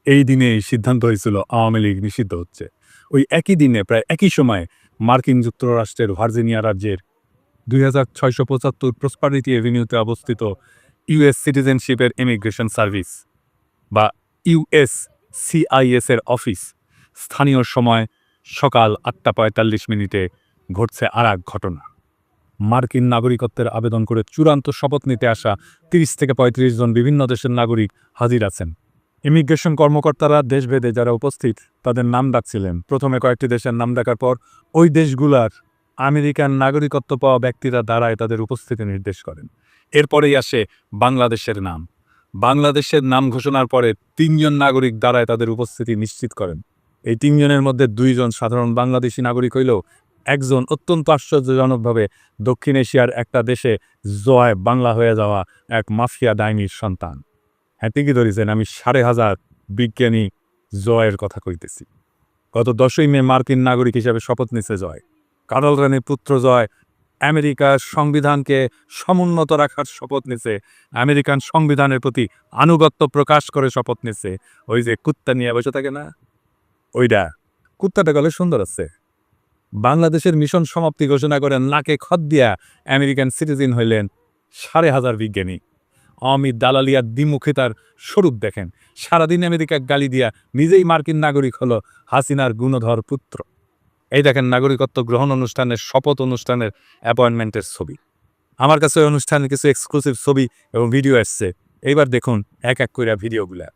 এই দিনে সিদ্ধান্ত হয়েছিল আওয়ামী লীগ নিষিদ্ধ হচ্ছে। ওই একই দিনে প্রায় একই সময়ে মার্কিন যুক্তরাষ্ট্রের ভার্জিনিয়া রাজ্যের ২,৬৭৫ প্রসপারিটি এভিনিউতে অবস্থিত ইউএস সিটিজেনশিপের ইমিগ্রেশন সার্ভিস বা ইউএসসিআইএস এর অফিস স্থানীয় সময় সকাল ৮টা ৪৫ ঘটছে আর এক ঘটনা। মার্কিন নাগরিকত্বের আবেদন করে চূড়ান্ত শপথ নিতে আসা ৩০ থেকে ৩৫ জন বিভিন্ন দেশের নাগরিক হাজির আছেন। ইমিগ্রেশন কর্মকর্তারা দেশভেদে যারা উপস্থিত তাদের নাম ডাকছিলেন। প্রথমে কয়েকটি দেশের নাম ডাকার পর ওই দেশগুলার আমেরিকান নাগরিকত্ব পাওয়া ব্যক্তিরা দাঁড়ায় তাদের উপস্থিতি নির্দেশ করেন। এরপরেই আসে বাংলাদেশের নাম। বাংলাদেশের নাম ঘোষণার পরে ৩ জন নাগরিক দাঁড়ায় তাদের উপস্থিতি নিশ্চিত করেন। এই ৩ জনের মধ্যে ২ জন সাধারণ বাংলাদেশি নাগরিক হইলেও একজন অত্যন্ত আশ্চর্যজনকভাবে দক্ষিণ এশিয়ার একটা দেশে জয় বাংলা হয়ে যাওয়া এক মাফিয়া ডাইনির সন্তান। হ্যাঁ, ঠিকই ধরেছেন, আমি ৫,৫০০ বিজ্ঞানী জয়ের কথা কইতেছি। গত ১০ই মে মার্কিন নাগরিক হিসেবে শপথ নিছে জয়। কার্ল রানীর পুত্র জয় আমেরিকার সংবিধানকে সমুন্নত রাখার শপথ নিছে, আমেরিকান সংবিধানের প্রতি আনুগত্য প্রকাশ করে শপথ নিছে। ওই যে কুত্তা নিয়ে বসে থাকে না, ওইটা কুত্তাটা গলে সুন্দর আছে। বাংলাদেশের মিশন সমাপ্তি ঘোষণা করে নাকে খত দিয়া আমেরিকান সিটিজেন হইলেন ৫,৫০০ বিজ্ঞানী। অমিত দালালিয়ার দ্বিমুখিতার স্বরূপ দেখেন। সারাদিন আমেরিকা গালি দিয়া নিজেই মার্কিন নাগরিক হলো হাসিনার গুণধর পুত্র। এই দেখেন নাগরিকত্ব গ্রহণ অনুষ্ঠানের শপথ অনুষ্ঠানের অ্যাপয়েন্টমেন্টের ছবি। আমার কাছে ওই অনুষ্ঠানের কিছু এক্সক্লুসিভ ছবি এবং ভিডিও আসছে। এইবার দেখুন এক এক কইরা ভিডিওগুলা।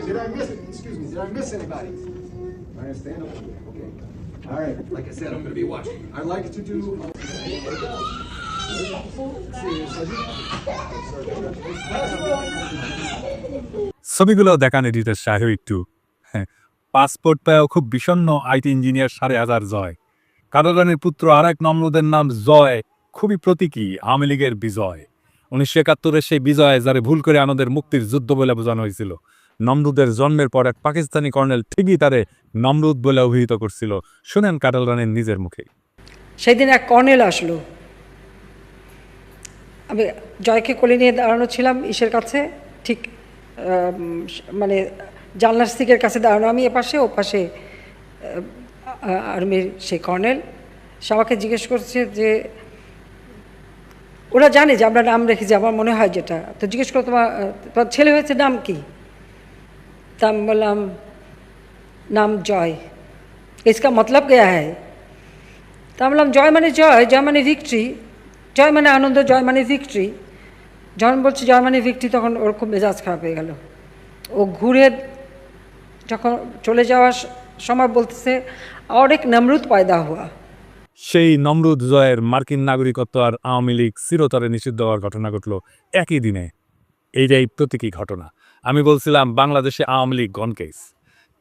Did I miss? Excuse me. Did I miss anybody? I understand. Okay. All right. Like I said, I'm going to be watching. I like to do. ছবিগুলো দেখান এডিটর সাহেব একটু। পাসপোর্ট পেয়েও খুব বিষণ্ণ আইটি ইঞ্জিনিয়ার ৫,৫০০ জয়। কার্ল রানীর পুত্র আর এক নমরুদের নাম জয়, খুবই প্রতীকী আওয়ামী লীগের বিজয়। ১৯৭১-এর সেই বিজয় যারে ভুল করে আমাদের মুক্তির যুদ্ধ বলে বোঝানো হয়েছিল। নমরুদের জন্মের পর এক পাকিস্তানি কর্নেল ঠিকই তারে নমরুদ বলে অভিহিত করছিল। শুনেন কার্ল রানীর নিজের মুখে। সেদিন এক কর্নেল আসলো, আমি জয়কে কোলে নিয়ে দাঁড়ানো ছিলাম ইসের কাছে, ঠিক মানে জানলার সিকের কাছে দাঁড়ানো, আমি এপাশে ও পাশে আর্মির সেই কর্নেল। সে আমাকে জিজ্ঞেস করছে যে ওরা জানে যে আমরা নাম রেখেছি, আমার মনে হয় যেটা, তো জিজ্ঞেস করো তোমার ছেলে হয়েছে নাম কি? তা আমি বললাম নাম জয়। इसका मतलब क्या है? তা বললাম জয় মানে জয়, জয় মানে ভিক্টরি, জয় মানে আনন্দ, জয় মানে ভিক্টরি। যখন বলছি জয় মানে ভিক্টরি তখন ওর খুব মেজাজ খারাপ হয়ে গেল। ও ঘুরে যখন চলে যাওয়ার সময় বলতেছে और एक नमरूद पैदा हुआ। সেই নমরুদ জয়ের মার্কিন নাগরিকত্ব আর আওয়ামী লীগ চিরতরে নিষিদ্ধ হওয়ার ঘটনা ঘটল একই দিনে। এইটাই প্রতীকী ঘটনা। আমি বলছিলাম বাংলাদেশে আওয়ামী লীগ গন কেস।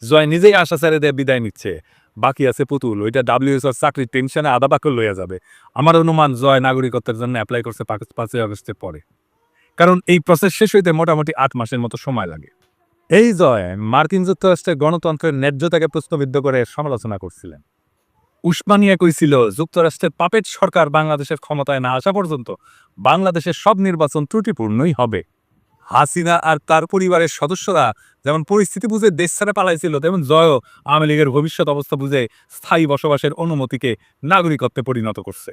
জয় নিজেই আশা ছেড়ে দিয়ে বিদায় নিচ্ছে, বাকি আছে পুতুল। ওইটা ডাব্লিউএসওর চাকরির টেনশনে আধা বাক্য লইয়া যাবে। আমার অনুমান জয় নাগরিকত্বের জন্য অ্যাপ্লাই করছে ৫ই আগস্টের পরে, কারণ এই প্রসেস শেষ হইতে মোটামুটি ৮ মাসের মতো সময় লাগে। এই জয় মার্কিন যুক্তরাষ্ট্রের গণতন্ত্রের ন্যায্যতাকে প্রশ্নবিদ্ধ করে সমালোচনা করছিলেন। উসমানিয়া কইছিল যুক্তরাষ্ট্রের পাপেট সরকার বাংলাদেশের ক্ষমতায় না আসা পর্যন্ত বাংলাদেশের সব নির্বাচন ত্রুটিপূর্ণই হবে। হাসিনা আর তার পরিবারের সদস্যরা যেমন পরিস্থিতি বুঝে দেশ ছেড়ে পালাইছিল, তেমন জয়ও আওয়ামী লীগের ভবিষ্যৎ অবস্থা বুঝে স্থায়ী বসবাসের অনুমতিকে নাগরিকত্বে পরিণত করছে।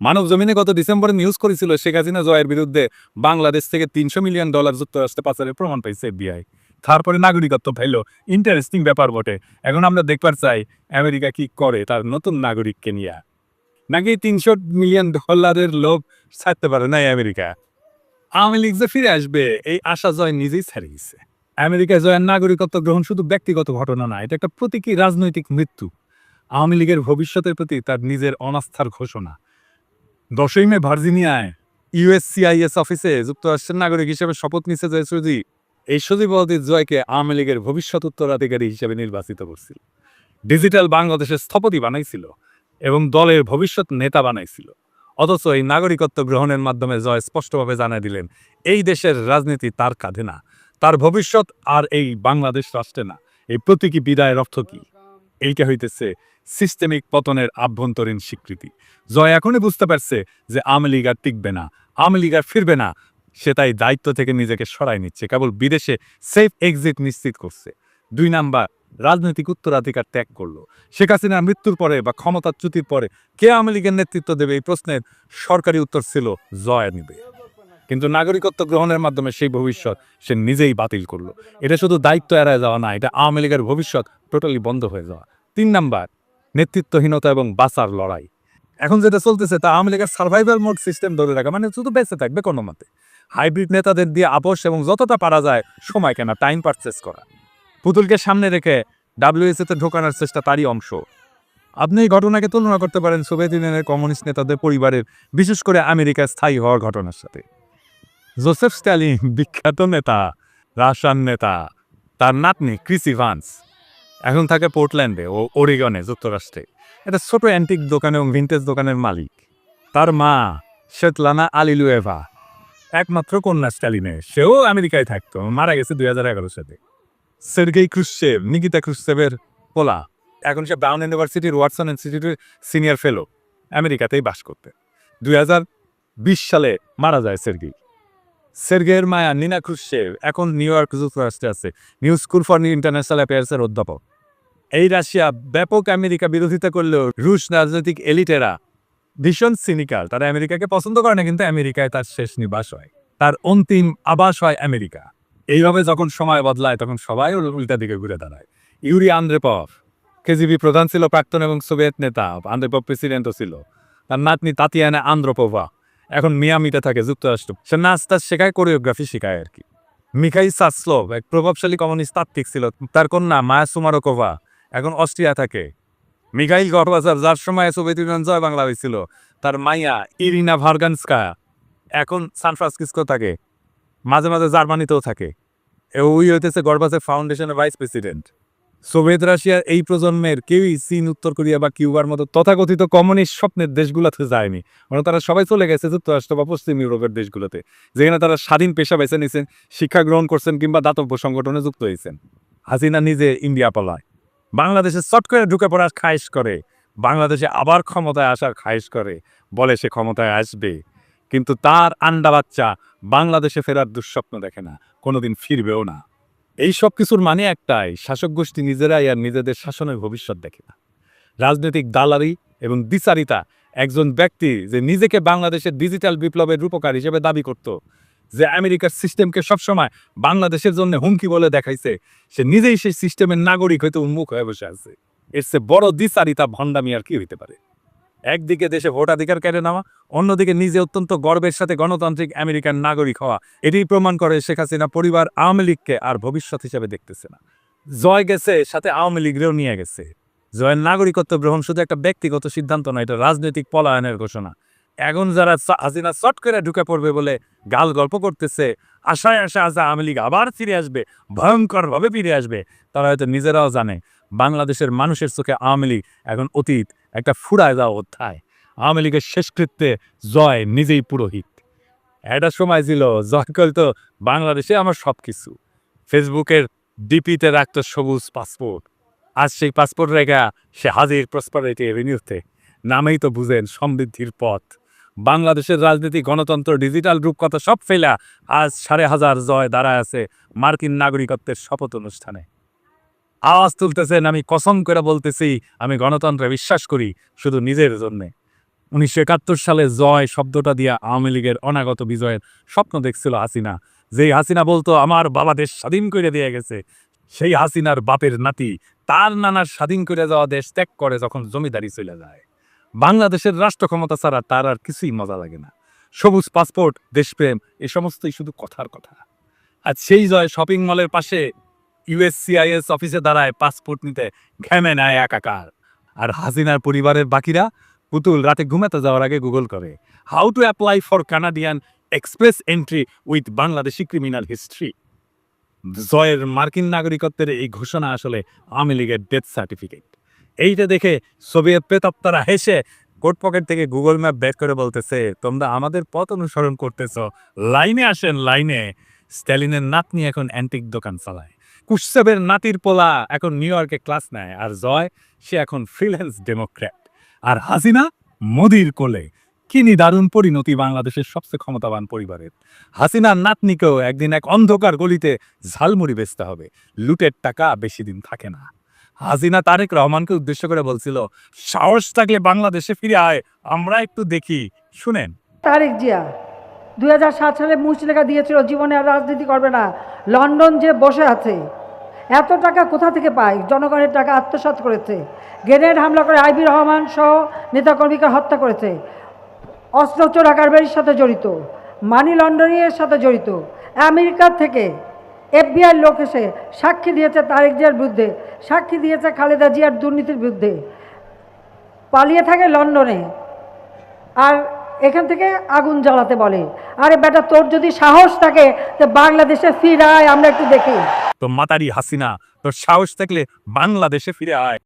মানব জমিনে গত ডিসেম্বরে নিউজ করেছিল শেখ হাসিনা জয়ের বিরুদ্ধে বাংলাদেশ থেকে $৩০০ মিলিয়ন যুক্তরাষ্ট্রে পাচারের প্রমাণ পাইছে এফবিআই। তারপরে নাগরিকত্ব পাইল। ইন্টারেস্টিং ব্যাপার বটে। এখন আমরা দেখবার চাই আমেরিকা কি করে তার নতুন নাগরিককে নিয়ে। নাকি $৩০০ মিলিয়ন লোভ ছাড়তে পারে না আমেরিকা। আওয়ামী লীগ যে ফিরে আসবে এই আশা জয় নিজেই ছেড়ে গেছে। আমেরিকা জয়ের নাগরিকত্ব গ্রহণ শুধু ব্যক্তিগত ঘটনা না, এটা একটা প্রতীকী রাজনৈতিক মৃত্যু। আওয়ামী লীগের ভবিষ্যতের প্রতি তার নিজের অনাস্থার ঘোষণা। ১০ই মে ভার্জিনিয়ায় ইউএসসিআইএস অফিসে যুক্তরাষ্ট্রের নাগরিক হিসেবে শপথ নিচ্ছে যে সজীব, এই সজীবওয়াদী জয়কে আওয়ামী লীগের ভবিষ্যৎ উত্তরাধিকারী হিসেবে নির্বাচিত করছিল, ডিজিটাল বাংলাদেশের স্থপতি বানাইছিল এবং দলের ভবিষ্যৎ নেতা বানাইছিল। অথচ এই নাগরিকত্ব গ্রহণের মাধ্যমে জয় স্পষ্টভাবে জানাই দিলেন এই দেশের রাজনীতি তার কাঁধে না, তার ভবিষ্যৎ আর এই বাংলাদেশ রাষ্ট্রে না। এই প্রতীকী বিদায়ের অর্থ কি? এইটা হইতেছে সিস্টেমিক পতনের আভ্যন্তরীণ স্বীকৃতি। জয় এখনই বুঝতে পারছে যে আওয়ামী লীগ আর টিকবে না, আওয়ামী লীগ আর ফিরবে না। সে তাই দায়িত্ব থেকে নিজেকে সরাই নিচ্ছে, কেবল বিদেশে সেফ এক্সিট নিশ্চিত করছে। 2 নাম্বার, রাজনৈতিক উত্তরাধিকার ত্যাগ করলো। শেখ হাসিনার মৃত্যুর পরে বা ক্ষমতাচ্যুতির পরে কে আওয়ামী লীগের নেতৃত্ব দেবে, এই প্রশ্নের সরকারি উত্তর ছিল জয় নিবে। কিন্তু নাগরিকত্ব গ্রহণের মাধ্যমে সেই ভবিষ্যৎ সে নিজেই বাতিল করলো। এটা শুধু দায়িত্ব এড়ায় যাওয়া না, এটা আওয়ামী লীগের ভবিষ্যৎ টোটালি বন্ধ হয়ে যাওয়া। 3 নাম্বার, নেতৃত্বহীনতা এবং বাঁচার লড়াই। এখন যেটা চলতেছে তা আওয়ামী লীগের সার্ভাইভাল মোড সিস্টেম ধরে রাখা, মানে শুধু বেঁচে থাকবে কোনো মতে। হাইব্রিড নেতাদের দিয়ে আপোষ এবং যতটা পারা যায় সময় কেনা, টাইম পারচেস করা। পুতুলকে সামনে রেখে ডাব্লিউএসএতে ঢোকানোর চেষ্টা তারই অংশ। আপনি এই ঘটনাকে তুলনা করতে পারেন সোভিয়েত ইউনিয়নের কমিউনিস্ট নেতাদের পরিবারের, বিশেষ করে আমেরিকায় স্থায়ী হওয়ার ঘটনার সাথে। জোসেফ স্ট্যালিন বিখ্যাত নেতা, রাশিয়ান নেতা, তার নাতনি ক্রিস ইভান্স এখন থাকে পোর্টল্যান্ডে ও ওরিগনে, যুক্তরাষ্ট্রে। এটা ছোট অ্যান্টিক দোকান এবং ভিন্টেজ দোকানের মালিক। তার মা শেতলানা আলিলুয়েভা একমাত্র কন্যা স্ট্যালিনের, সেও আমেরিকায় থাকতো, মারা গেছে 2011 সালে। সের্গেই ক্রুশ্চেভ, নিকিতা ক্রুশ্চেভের পোলা, এখন সে ব্রাউন ইউনিভার্সিটির ওয়াটসন ইনস্টিটিউটের সিনিয়র ফেলো, আমেরিকাতেই বাস করতে। 2020 সালে মারা যায় সের্গেই। সের্গের মায়া নিনা ক্রুশ্চেভ এখন নিউ ইয়র্ক, যুক্তরাষ্ট্রে আছে, নিউ স্কুল ফর ইন্টারন্যাশনাল অ্যাফেয়ার্সের অধ্যাপক। এই রাশিয়া ব্যাপক আমেরিকা বিরোধিতা করলেও রুশ রাজনৈতিক এলিটেরা ভীষণ সিনিক্যাল। তারা আমেরিকাকে পছন্দ করে না, কিন্তু আমেরিকায় তার শেষ নিবাস হয়, তার অন্তিম আবাস হয় আমেরিকা। এইভাবে যখন সময় বদলায় তখন সবাই উল্টা দিকে ঘুরে দাঁড়ায়। ইউরি আন্দ্রেপভ কেজিবি প্রধান ছিল, প্রাক্তন এবং সোভিয়েত নেতা। আন্দ্রেপভ প্রেসিডেন্টও ছিল। তার নাতনি তাতিয়ানা আন্দ্রোপোভা এখন মিয়ামিতে থাকে, যুক্তরাষ্ট্র। সে নাচ টাচ শেখায়, কোরিওগ্রাফি শেখায় আর কি। মিখাইল সাসলোভ এক প্রভাবশালী কমিউনিস্ট তাত্ত্বিক ছিল। তার কন্যা মায়া সুমারোকোভা এখন অস্ট্রিয়া থাকে। মিখাইল গর্বাচার, যার সময় সোভিয়েত ইউনিয়ন জয় বাংলা হয়েছিল, তার মাইয়া ইরিনা ভার্গানস্কা এখন সান ফ্রান্সিসকো থাকে, মাঝে মাঝে জার্মানিতেও থাকে। ওই হইতেছে গর্বাচেভ ফাউন্ডেশনের ভাইস প্রেসিডেন্ট। সোভিয়েত রাশিয়ার এই প্রজন্মের কেউই চীন, উত্তর কোরিয়া বা কিউবার মতো তথাকথিত কমিউনিস্ট স্বপ্নের দেশগুলোতে যায়নি, কারণ তারা সবাই চলে গেছে যুক্তরাষ্ট্র বা পশ্চিম ইউরোপের দেশগুলোতে, যেখানে তারা স্বাধীন পেশা বেছে নিয়েছেন, শিক্ষা গ্রহণ করছেন কিংবা দাতব্য সংগঠনে যুক্ত হয়েছেন। হাসিনা নিজে ইন্ডিয়া পালায়, বাংলাদেশে চট করে ঢুকে পড়ার খায়েশ করে, বাংলাদেশে আবার ক্ষমতায় আসার খায়েশ করে, বলে সে ক্ষমতায় আসবে, কিন্তু তার আন্ডা বাচ্চা বাংলাদেশে ফেরার দুঃস্বপ্ন দেখে না, কোনোদিন ফিরবেও না। এই সব কিছুর মানে একটাই, শাসক গোষ্ঠী নিজেরাই আর নিজেদের শাসনের ভবিষ্যৎ দেখে না। রাজনৈতিক দালালি এবং দ্বিচারিতা একজন ব্যক্তি যে নিজেকে বাংলাদেশের ডিজিটাল বিপ্লবের রূপকার হিসেবে দাবি করত, যে আমেরিকার সিস্টেমকে সবসময় বাংলাদেশের জন্য হুমকি বলে দেখাইছে, সে নিজেই সেই সিস্টেমের নাগরিক হইতে উন্মুখ হয়ে বসে আছে। এর চেয়ে বড় দ্বিচারিতা, ভণ্ডামি আর কি হইতে পারে? একদিকে দেশে ভোটাধিকার কেড়ে নেওয়া, অন্যদিকে নিজে অত্যন্ত গর্বের সাথে গণতান্ত্রিক আমেরিকান নাগরিক হওয়া। এটি প্রমাণ করে শেখ হাসিনা পরিবার আওয়ামী লীগকে আর ভবিষ্যৎ হিসেবে দেখতেছে না। জয় গেছে, সাথে আওয়ামী লীগরেও নিয়ে গেছে। জয়ের নাগরিকত্ব গ্রহণ শুধু একটা ব্যক্তিগত সিদ্ধান্ত নয়, এটা রাজনৈতিক পলায়নের ঘোষণা। এখন যারা হাসিনা চট করে ঢুকে পড়বে বলে গাল গল্প করতেছে, আশায় আশায় আওয়ামী লীগ আবার ফিরে আসবে, ভয়ঙ্করভাবে ফিরে আসবে, তারা হয়তো নিজেরাও জানে বাংলাদেশের মানুষের চোখে আওয়ামী লীগ এখন অতীত, একটা ফুরায় যাওয়া অধ্যায়। আওয়ামী লীগের শেষকৃত্যে জয় নিজেই পুরোহিত। একটা সময় ছিল জয় তো বাংলাদেশে আমার সব কিছু, ফেসবুকের ডিপিতে রাখতো সবুজ পাসপোর্ট। আজ সেই পাসপোর্ট রেখা সে হাজির প্রসপারিটি এভিনিউতে, নামেই তো বুঝেন সমৃদ্ধির পথ। বাংলাদেশের রাজনীতি, গণতন্ত্র, ডিজিটাল রূপকথা সব ফেলা আজ 5,500 জয় দাঁড়ায় আছে মার্কিন নাগরিকত্বের শপথ অনুষ্ঠানে। আওয়াজ তুলতেছেন, আমি কসম করে বলতেছি, আমি গণতন্ত্রে বিশ্বাস করি শুধু নিজের জন্যে। 1971 সালে জয় শব্দটা দিয়া আওয়ামী লীগের অনাগত বিজয়ের স্বপ্ন দেখছিল হাসিনা। যেই হাসিনা বলতো আমার বাবা দেশ স্বাধীন করে দিয়ে গেছে, সেই হাসিনার বাপের নাতি তার নানার স্বাধীন করে যাওয়া দেশ ত্যাগ করে যখন জমিদারি চলে যায়। বাংলাদেশের রাষ্ট্র ক্ষমতা ছাড়া তার আর কিছুই মজা লাগে না। সবুজ পাসপোর্ট, দেশপ্রেম, এ সমস্তই শুধু কথার কথা। আর সেই জয় শপিং মলের পাশে ইউএসসিআইএস অফিসে দাঁড়ায় পাসপোর্ট নিতে, ঘেমে নেয় একাকার। আর হাসিনার পরিবারের বাকিরা পুতুল রাতে ঘুমাতে যাওয়ার আগে গুগল করে how to apply for Canadian express entry with Bangladeshi criminal history. জয়ের মার্কিন নাগরিকত্বের এই ঘোষণা আসলে আওয়ামী লীগের ডেথ সার্টিফিকেট। এইটা দেখে সোভিয়েত প্রেতাত্মারা হেসে কোট পকেট থেকে গুগল ম্যাপ বের করে বলতেছে, তোমরা আমাদের পথ অনুসরণ করতেছ, লাইনে আসেন লাইনে। স্ট্যালিনের নাতনি এখন অ্যান্টিক দোকান চালায়, কুশ্চেভের নাতির পোলা এখন নিউ ইয়র্কে ক্লাস নেয়, আর জয় সে এখন ফ্রিল্যান্স ডেমোক্র্যাট, আর হাসিনা মোদির কোলে কি নিদারুণ পরিণতি বাংলাদেশের সবচেয়ে ক্ষমতাবান পরিবারের। হাসিনার নাতনিকেও একদিন এক অন্ধকার গলিতে ঝালমুড়ি বেচতে হবে। লুটের টাকা বেশি দিন থাকে না। হাসিনা তারেক রহমানকে উদ্দেশ্য করে বলছিল, সাহস থাকলে বাংলাদেশে ফিরে আয়, আমরা একটু দেখি। শুনেন। তারেক জিয়া 2007 সালে মুচলেখা দিয়েছিল জীবনে আর রাজনীতি করবে না। লন্ডন যে বসে আছে, এত টাকা কোথা থেকে পায়? জনগণের টাকা আত্মসাৎ করেছে, গ্রেনেড হামলা করে আইবি রহমান সহ নেতাকর্মীকে হত্যা করেছে, অস্ত্র চোরা কারবারির সাথে জড়িত, মানি লন্ডারিংয়ের সাথে জড়িত। আমেরিকা থেকে FBI লোক এসে সাক্ষী দিয়েছে তারেক জিয়ার বিরুদ্ধে, সাক্ষী দিয়েছে খালেদা জিয়ার দুর্নীতির বিরুদ্ধে। পালিয়ে থাকে লন্ডনে, আর এখান থেকে আগুন জ্বালাতে বলে। আরে বেটা, তোর যদি সাহস থাকে তো বাংলাদেশে ফিরায়, আমরা একটু দেখি। তো মাতারি হাসিনা, তোর সাহস থাকলে বাংলাদেশে ফিরে আয়।